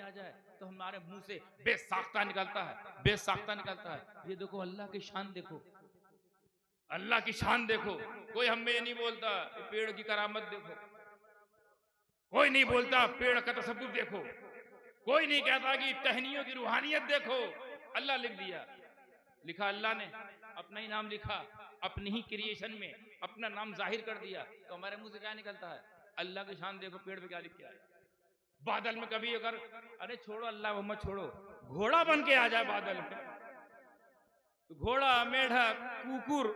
आ जाए तो हमारे मुंह से बेसाख्ता निकलता है, बेसाख्ता निकलता है। ये देखो अल्लाह की शान देखो, अल्लाह की शान देखो। कोई हमें ये नहीं बोलता पेड़ की करामत देखो, कोई नहीं बोलता पेड़ का तसव्वुफ देखो, कोई नहीं कहता कि टहनियों की रूहानियत देखो। अल्लाह लिख दिया, लिखा अल्लाह ने, अपना ही नाम लिखा, अपनी ही क्रिएशन में अपना नाम जाहिर कर दिया। तो हमारे मुंह से क्या निकलता है? अल्लाह की शान देखो, पेड़ पे क्या लिख के आया। बादल में कभी अगर, अरे छोड़ो अल्लाह मोहम्मद छोड़ो, घोड़ा बन के आ जाए बादल में, तो घोड़ा, मेढक, कुकुर,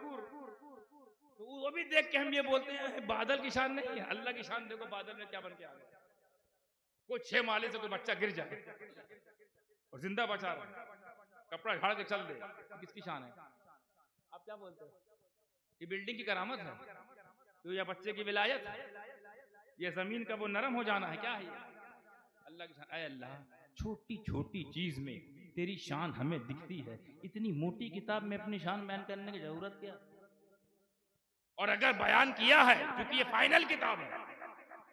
तो वो भी देख के हम ये बोलते हैं बादल की शान नहीं है। अल्लाह की शान देखो, बादल में क्या बन के आ गया। कोई 6 माले से कोई बच्चा गिर जाए और जिंदा बचा रहा, कपड़ा झाड़ के चल दे, किसकी शान है? आप क्या बोलते हो? ये बिल्डिंग की करामत है तो या बच्चे की विलायत है, ये जमीन का वो नरम हो जाना है, क्या है ये? अल्लाह की शान। अय अल्लाह, छोटी छोटी चीज में तेरी शान हमें दिखती है, इतनी मोटी किताब में अपनी शान बयान करने की जरूरत क्या? और अगर बयान किया है, क्योंकि ये फाइनल किताब है,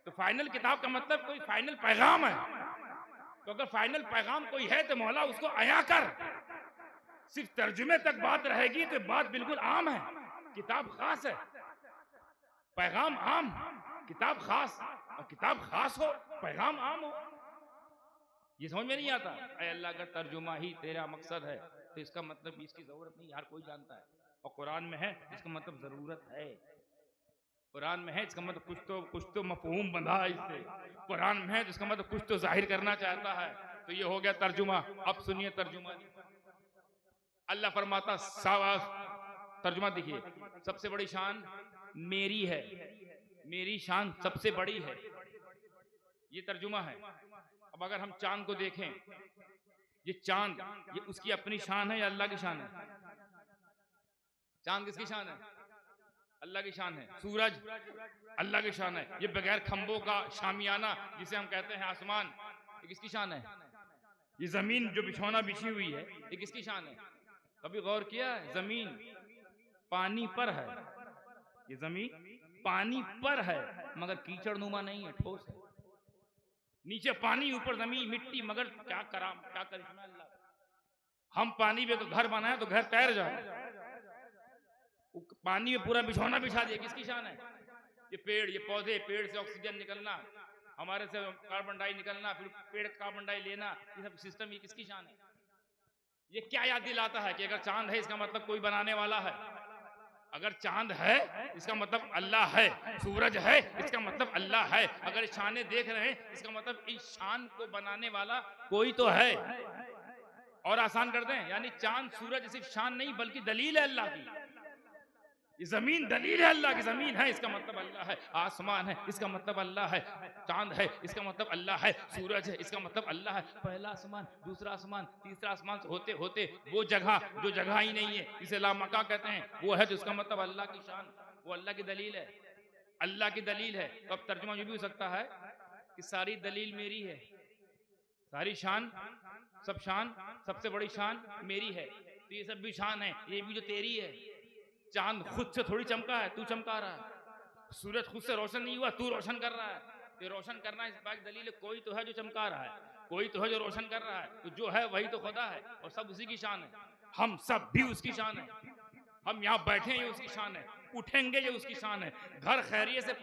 तो फाइनल किताब का मतलब कोई फाइनल पैगाम है। तो अगर फाइनल पैगाम कोई है तो मौला उसको अया कर। सिर्फ तर्जुमे तक बात रहेगी तो बात बिल्कुल आम है, किताब खास है। पैगाम आम, किताब खास, और किताब खास हो, पैगाम आम हो। ये समझ में नहीं आता। अरे अल्लाह, अगर तर्जुमा ही तेरा मकसद है तो इसका मतलब इसकी जरूरत नहीं, हर कोई जानता है। और कुरान में है इसका मतलब जरूरत है, कुरान में है इसका मतलब कुछ तो मफहूम बंधा है इससे, कुरान में है जिसका मतलब कुछ तो जाहिर करना चाहता है। तो ये हो गया तर्जुमा। अब सुनिए तर्जुमा। अल्लाह फरमाता, तर्जुमा देखिए, सबसे बड़ी शान मेरी है, मेरी शान सबसे बड़ी है, ये तर्जुमा है। अब अगर हम चांद को देखें, ये चांद, ये उसकी अपनी शान है या अल्लाह की शान है? चांद किसकी शान है? अल्लाह की शान है। सूरज अल्लाह की शान है। ये बगैर खंभों का शामियाना जिसे हम कहते हैं आसमान, ये किसकी शान है? ये जमीन जो बिछौना बिछी हुई है, ये किसकी शान है? कभी गौर किया है? जमीन पानी पर है, ये जमीन पानी पर है मगर कीचड़ नुमा नहीं है, ठोस है। नीचे पानी, ऊपर जमीन मिट्टी, मगर क्या करिश्मा अल्लाह। हम पानी में तो घर बनाए तो घर तैर जाए, पानी में पूरा बिछौना बिछा दिया, किसकी शान है? ये पेड़, ये पौधे, पेड़ से ऑक्सीजन निकलना, हमारे से कार्बन डाई निकलना, फिर पेड़ कार्बन डाई लेना, ये सब सिस्टम, ये किसकी शान है? ये क्या याद दिलाता है कि अगर चांद है इसका मतलब कोई बनाने वाला है, अगर चांद है इसका मतलब अल्लाह है, सूरज है इसका मतलब अल्लाह है, अगर शानें देख रहे हैं इसका मतलब इस शान को बनाने वाला कोई तो है। और आसान कर दें, यानी चांद सूरज सिर्फ शान नहीं बल्कि दलील है अल्लाह की। ये जमीन दलील है अल्लाह की, जमीन है इसका मतलब अल्लाह है, आसमान है इसका मतलब अल्लाह है, चांद है इसका मतलब अल्लाह है, सूरज है इसका मतलब अल्लाह है। पहला आसमान, दूसरा आसमान, तीसरा आसमान होते होते वो जगह जो जगह ही नहीं है, इसे लामका कहते हैं, वो है तो इसका मतलब अल्लाह की शान, वो अल्लाह की दलील है, अल्लाह की दलील है। तो अब तर्जुमा ये भी हो सकता है कि सारी दलील मेरी है, सारी शान, सब शान, सबसे बड़ी शान मेरी है, तो ये सब भी शान है, ये भी जो तेरी है। चांद खुद से थोड़ी चमका है, तू चमका रहा है। सूरज खुद से रोशन नहीं हुआ, तू रोशन कर रहा है। तो रोशन करना इस बात की दलील है, कोई तो है जो चमका रहा है, कोई तो है जो रोशन कर रहा है, तो जो है वही तो खुदा है और सब उसी की शान है। हम सब भी उसकी शान है, हम यहाँ बैठे ये उसकी शान है, उठेंगे ये उसकी शान है, घर खैरियत से